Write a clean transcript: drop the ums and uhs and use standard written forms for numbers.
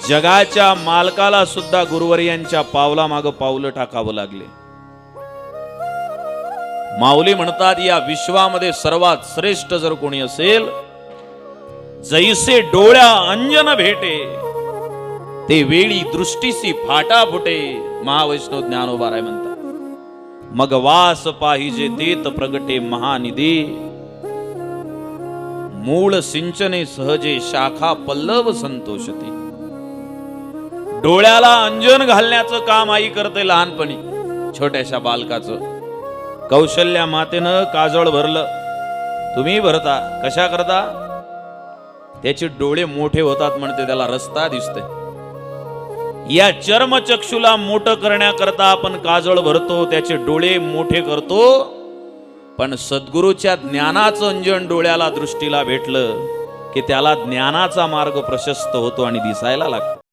जगाच्या मालकाला सुद्धा गुरुवर्यांच्या पावला माग पावलं टाकावं लागले। माऊली म्हणतात या विश्वामध्ये सर्वात श्रेष्ठ जर कोणी असेल, जैसे डोळ्या अंजन भेटे ते वेळी दृष्टीसी फाटा फुटे। महावैष्णव ज्ञानोबाराय म्हणतात, मग वास पाहिजे देत प्रगटे महानिधी, मूळ सिंचने सहजे शाखा पल्लव संतोषते। डोळ्याला अंजन घालण्याचं काम आई करते लहानपणी, छोट्याशा बालकाचं। कौशल्या मातेनं काजळ भरलं, तुम्ही भरता, कशा करता? त्याचे डोळे मोठे होतात म्हणते, त्याला रस्ता दिसते। या चर्मचक्षुला मोठं करण्याकरता आपण काजळ भरतो, त्याचे डोळे मोठे करतो, पण सद्गुरूच्या ज्ञानाचं अंजन डोळ्याला दृष्टीला भेटलं की त्याला ज्ञानाचा मार्ग प्रशस्त होतो आणि दिसायला लागतो।